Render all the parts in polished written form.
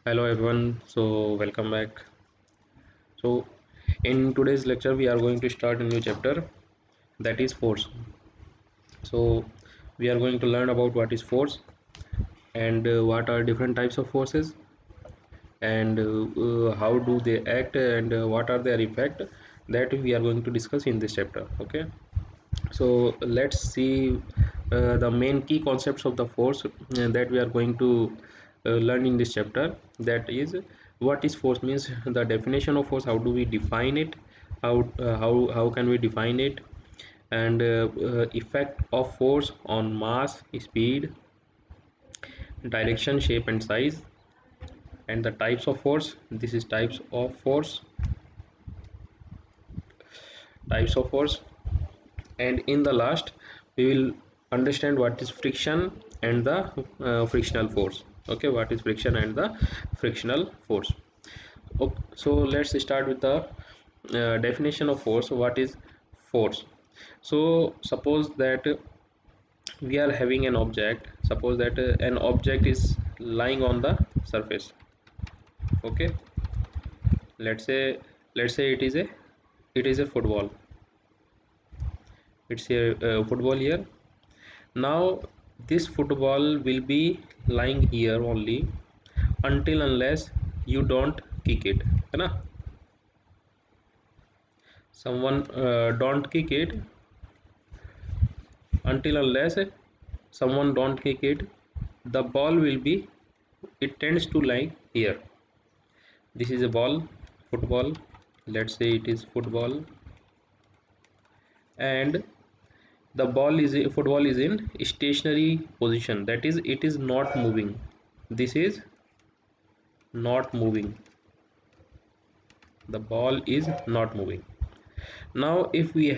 Hello everyone, so welcome back. So in today's lecture we are going to start a new chapter, that is force. So we are going to learn about what is force and what are different types of forces, and how do they act, and what are their effect, that we are going to discuss in this chapter. Okay, so let's see the main key concepts of the force that we are going to learn in this chapter. That is, what is force means, the definition of force, how do we define it, how can we define it, and effect of force on mass, speed, direction, shape and size, and the types of force. This is types of force. And in the last we will understand what is friction and the frictional force. Okay, what is friction and the frictional force. Okay, so let's start with the definition of force. What is force? So suppose that we are having an object. Suppose that an object is lying on the surface. Okay, let's say it is a football. It's a football here. Now this football will be lying here only until unless you don't kick it, है ना? Someone don't kick it. Until unless someone don't kick it, the ball will be, it tends to lie here. This is a ball, football. Let's say it is football, and the football is in stationary position. That is, it is not moving. This is not moving. The ball is not moving. Now if we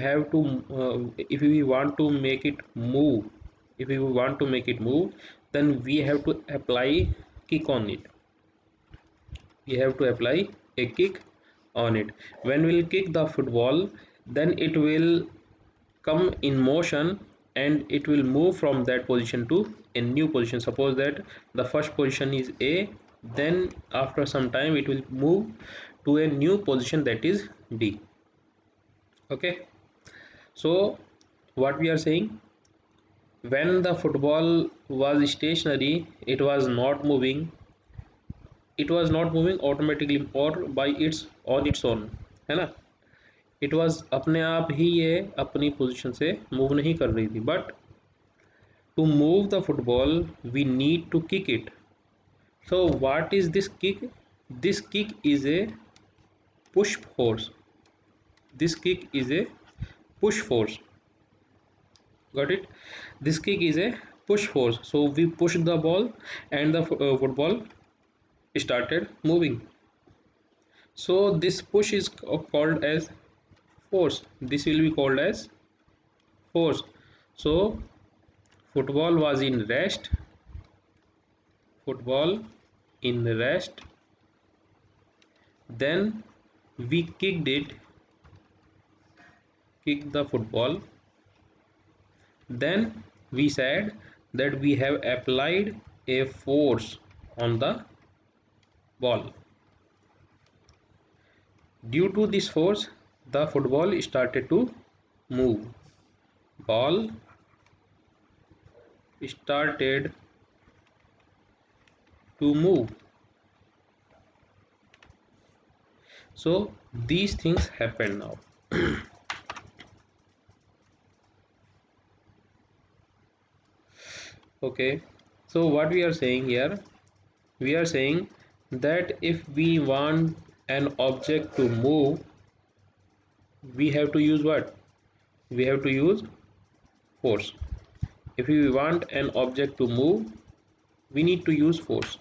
want to make it move, then we have to apply kick on it. We have to apply a kick on it. When we'll kick the football, then it will come in motion, and it will move from that position to a new position. Suppose that the first position is A, then after some time it will move to a new position, that is B. Okay, so what we are saying, when the football was stationary, it was not moving automatically or by its on its own, है ना? It was अपने आप ही ये अपनी position से move नहीं कर रही थी, but to move the football we need to kick it. So what is this kick? This kick is a push force. This kick is a push force. Got it? This kick is a push force. So we push the ball, and the football started moving. So this push is called as force. This will be called as force. So football was in rest. Football in rest. Then we kicked the football. Then we said that we have applied a force on the ball. Due to this force, the football started to move. Ball started to move. So these things happen now. Okay, so what we are saying here, we are saying that if we want an object to move, we have to use what? We have to use force. If we want an object to move, we need to use force.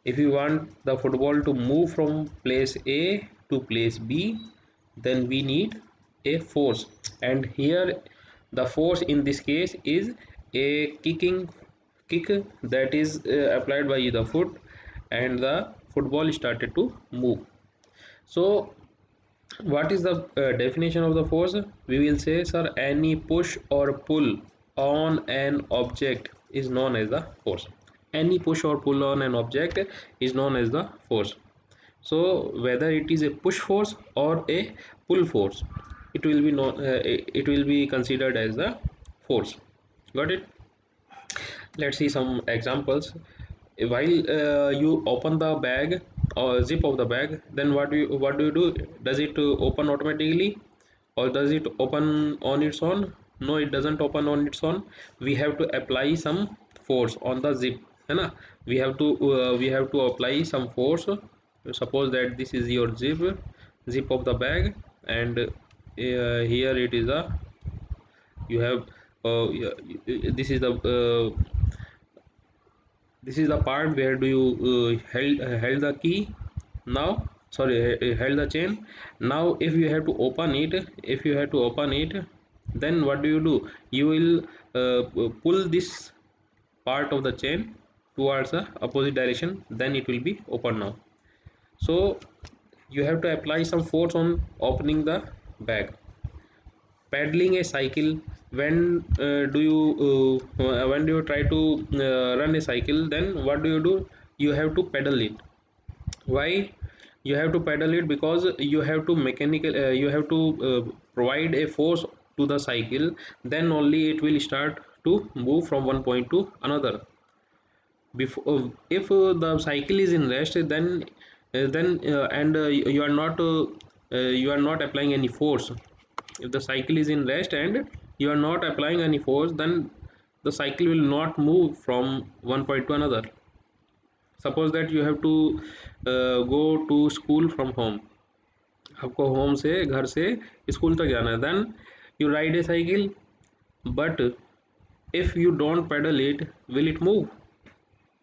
If we want the football to move from place A to place B, then we need a force. And here the force in this case is a kick that is applied by the foot, and the football started to move. So what is the definition of the force? We will say, sir, any push or pull on an object is known as the force. Any push or pull on an object is known as the force. So whether it is a push force or a pull force, it will be it will be considered as the force. Got it? Let's see some examples. While you open the bag or zip of the bag, then what do you do? Does it open automatically, or does it open on its own? No, it doesn't open on its own. We have to apply some force on the zip, है ना? We have to apply some force. Suppose that this is your zip of the bag, and here it is a, you have yeah, this is the this is the part where do you held the key. Now, sorry, held the chain. Now if you have to open it, then what do? You will pull this part of the chain towards the opposite direction, then it will be open now. So you have to apply some force on opening the bag. Paddling a cycle, when do you try to run a cycle, then what do? You have to pedal it. Why you have to pedal it? Because you have to provide a force to the cycle, then only it will start to move from one point to another. Before, if the cycle is in rest, then and you are not applying any force. If the cycle is in rest and you are not applying any force, then the cycle will not move from one point to another. Suppose that you have to go to school from home. आपको home से, घर से school तक जाना है, then you ride a cycle. But if you don't pedal it, will it move?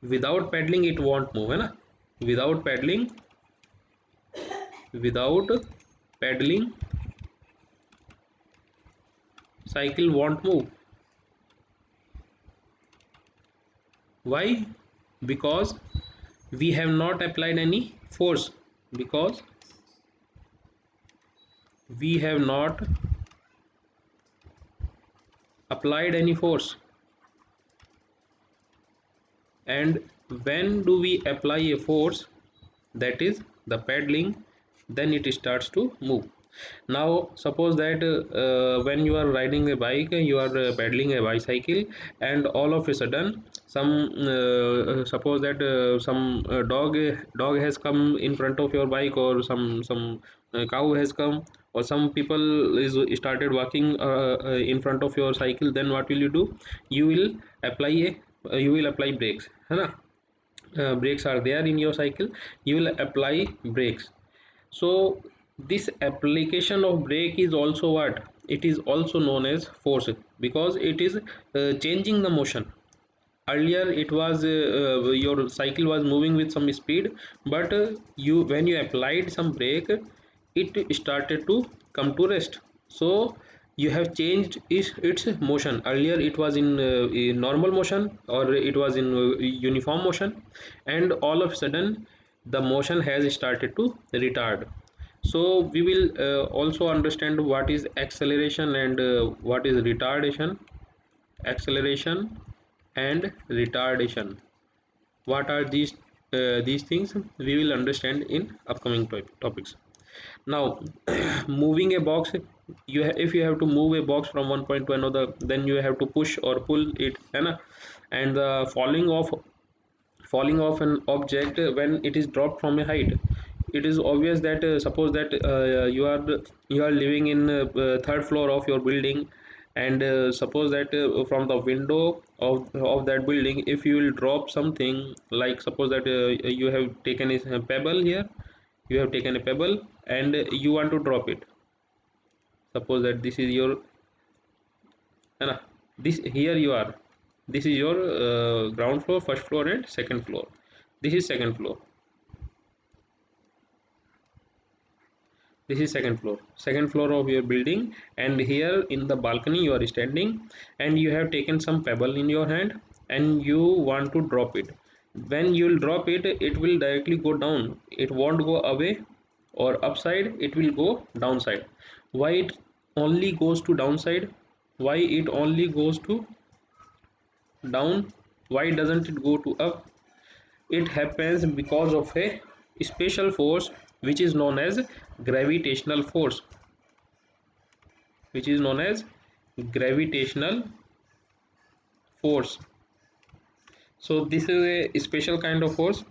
Without pedaling it won't move, है ना? without pedaling without pedaling cycle won't move. Why? Because we have not applied any force. Because we have not applied any force. And when do we apply a force, that is the pedaling, then it starts to move. Now suppose that when you are riding a bike, you are pedaling a bicycle, and all of a sudden some suppose that some dog has come in front of your bike, or some cow has come, or some people is started walking in front of your cycle. Then what will you do? You will apply brakes, है ना? Brakes are there in your cycle, you will apply brakes. So this application of brake is also what? It is also known as force, because it is changing the motion. Earlier it was your cycle was moving with some speed, but you when you applied some brake, it started to come to rest. So you have changed its motion. Earlier it was in normal motion, or it was in uniform motion, and all of a sudden the motion has started to retard. So we will also understand what is acceleration and what is retardation. Acceleration and retardation, what are these things, we will understand in upcoming topics. Now moving a box, if you have to move a box from one point to another, then you have to push or pull it, है ना? And the falling off an object, when it is dropped from a height, it is obvious that suppose that you are living in third floor of your building, and suppose that from the window of that building, if you will drop something, like suppose that you have taken a pebble here, you have taken a pebble, and you want to drop it. Suppose that this is your, है ना? This here you are, this is your ground floor, first floor and second floor. This is second floor, this is second floor of your building, and here in the balcony you are standing, and you have taken some pebble in your hand, and you want to drop it. When you will drop it, it will directly go down, it won't go away or upside, it will go downside. Why it only goes to downside? Why it only goes to down? Why doesn't it go to up? It happens because of a special force which is known as gravitational force, which is known as gravitational force. So this is a special kind of force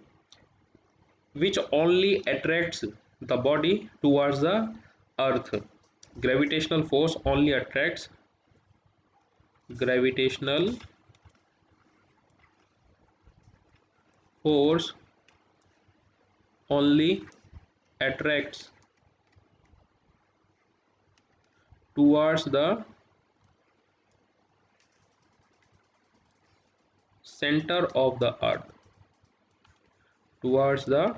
which only attracts the body towards the earth. Gravitational force only attracts, gravitational force only attracts towards the center of the earth, towards the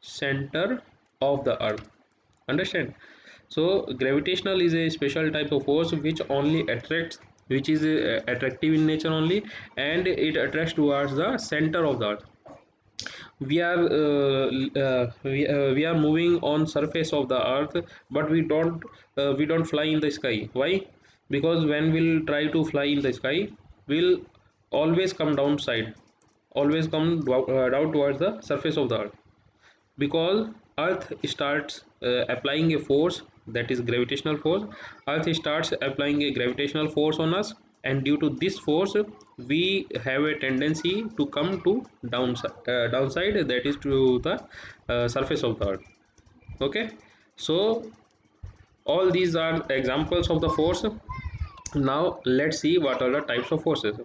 center of the earth. Understand? So gravitational is a special type of force which only attracts, which is attractive in nature only, and it attracts towards the center of the earth. We are moving on surface of the earth, but we don't fly in the sky. Why? Because when we'll try to fly in the sky, we'll always come downside, always come down towards the surface of the earth, because earth starts applying a force, that is gravitational force. Earth starts applying a gravitational force on us, and due to this force we have a tendency to come to downside, that is to the surface of the earth. Okay, so all these are examples of the force. Now let's see what are the types of forces.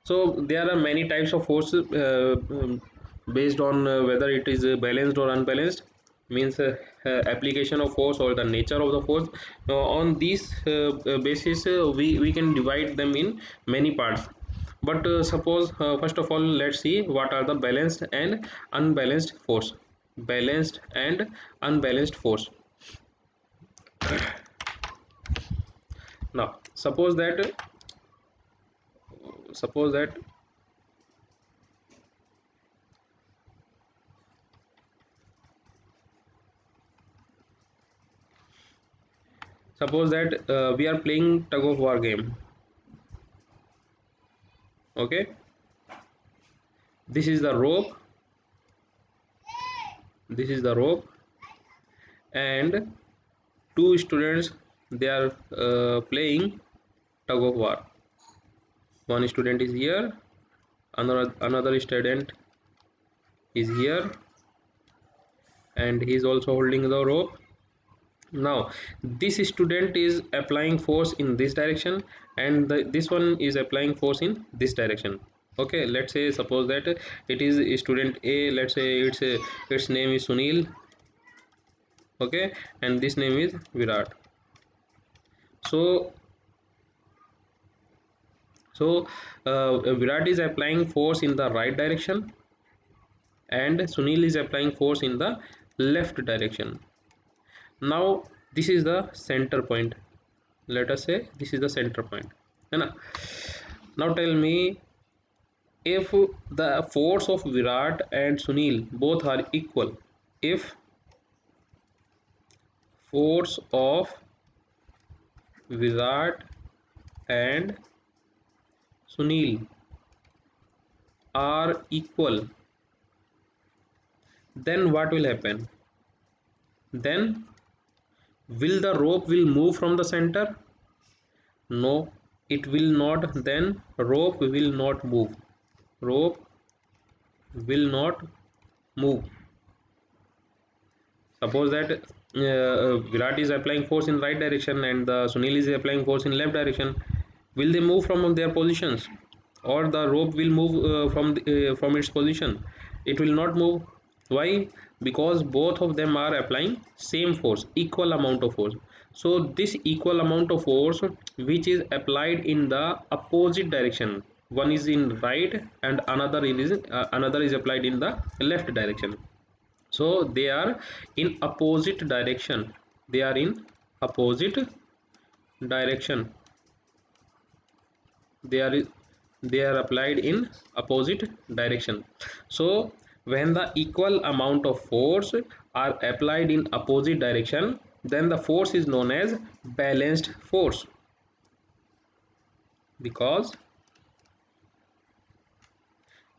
So there are many types of forces, based on whether it is balanced or unbalanced, means application of force or the nature of the force. On this basis we can divide them in many parts. But suppose first of all let's see what are the balanced and unbalanced force. Balanced and unbalanced force. Now suppose that we are playing tug of war game. Okay, this is the rope, this is the rope, and two students, they are playing tug of war. One student is here, another student is here, and he is also holding the rope. Now this student is applying force in this direction, and this one is applying force in this direction. Okay, let's say suppose that it is student A, let's say its name is Sunil. Okay, and this name is Virat. So Virat is applying force in the right direction, and Sunil is applying force in the left direction. Now this is the center point. Let us say this is the center point. Now tell me, if the force of Virat and Sunil both are equal, if force of Virat and Sunil are equal, then what will happen? Then will the rope will move from the center? No, it will not. Then rope will not move. Rope will not move. Suppose that Virat is applying force in right direction and the Sunil is applying force in left direction. Will they move from their positions, or the rope will move from its position? It will not move. Why? Because both of them are applying same force, equal amount of force. So this equal amount of force which is applied in the opposite direction, one is in right and another is applied in the left direction. So they are in opposite direction, they are in opposite direction, they are applied in opposite direction. So when the equal amount of force are applied in opposite direction, then the force is known as balanced force, because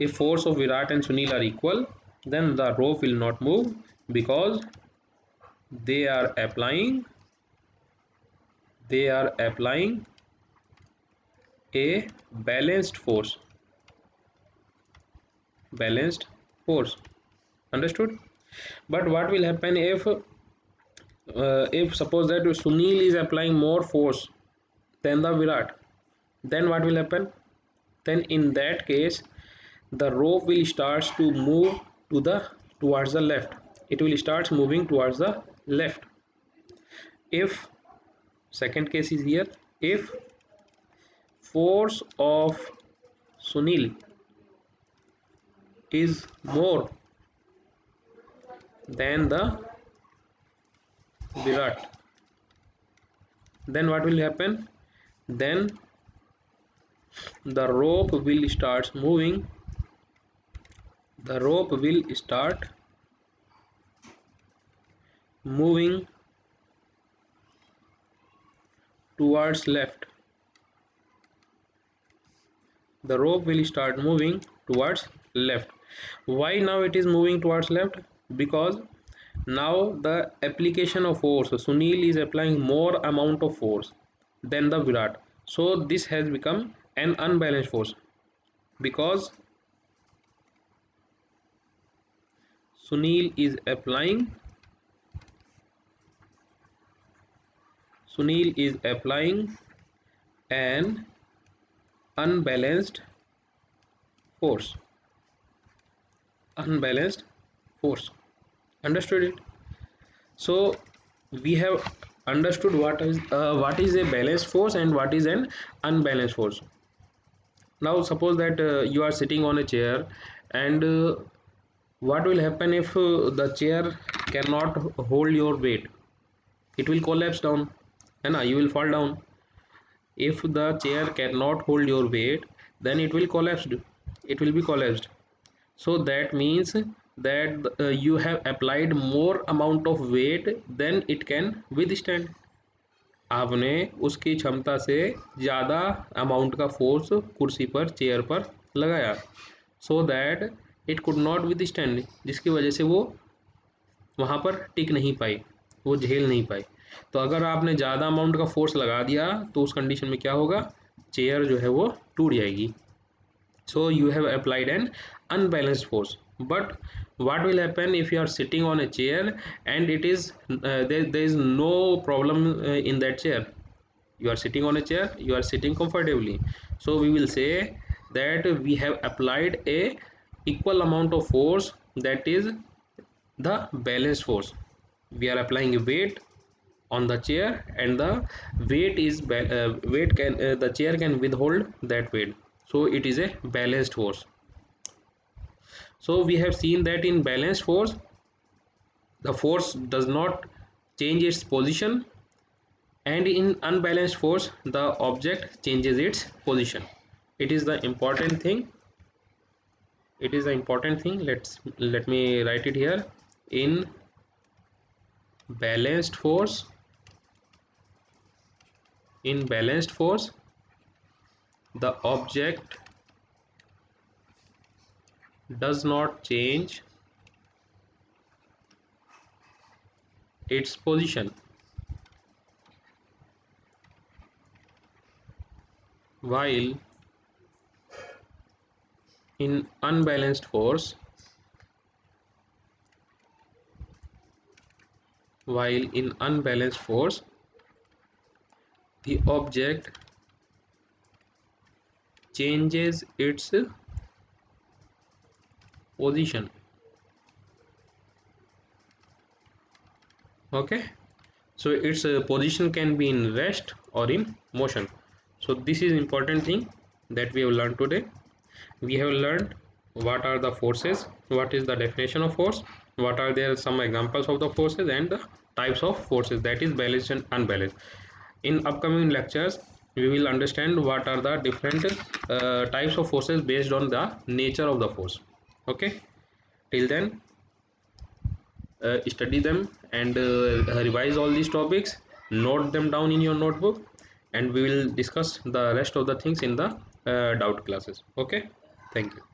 if force of Virat and Sunil are equal, then the rope will not move because they are applying a balanced force. Understood? But what will happen if suppose that Sunil is applying more force than the Virat, then what will happen? Then in that case the rope will start to move towards the left. It will start moving towards the left. If second case is here, if force of Sunil is more than the Virat, then what will happen? Then the rope will start moving. The rope will start moving towards left. The rope will start moving towards left. Why now it is moving towards left? Because now the application of force, Sunil is applying more amount of force than the Virat, so this has become an unbalanced force because Sunil is applying an unbalanced force. Understood it? So we have understood what is a balanced force and what is an unbalanced force. Now suppose that you are sitting on a chair, and what will happen if the chair cannot hold your weight? It will collapse down, and you will fall down. If the chair cannot hold your weight, then it will be collapsed. So that means that you have applied more amount of weight than it can withstand. आपने उसकी क्षमता से ज़्यादा amount का force कुर्सी पर, chair पर लगाया, so that it could not withstand, जिसकी वजह से वो वहाँ पर टिक नहीं पाई, वो झेल नहीं पाई। तो अगर आपने ज़्यादा अमाउंट का फोर्स लगा दिया तो उस कंडीशन में क्या होगा? चेयर जो है वो टूट जाएगी। So you have applied an unbalanced force. But what will happen if you are sitting on a chair and it is there is no problem in that chair? You are sitting on a chair, you are sitting comfortably, so we will say that we have applied a equal amount of force, that is the balanced force. We are applying a weight on the chair, and the the chair can withhold that weight, so it is a balanced force. So we have seen that in balanced force the force does not change its position, and in unbalanced force the object changes its position. It is the important thing. Let me write it here. In balanced force the object does not change its position, while in unbalanced force the object changes its position. Okay, so its position can be in rest or in motion. So this is important thing that we have learned today. We have learned what are the forces, what is the definition of force, what are there some examples of the forces, and the types of forces, that is balanced and unbalanced. In upcoming lectures we will understand what are the different types of forces based on the nature of the force. Okay, till then study them and revise all these topics, note them down in your notebook, and we will discuss the rest of the things in the doubt classes. Okay, thank you.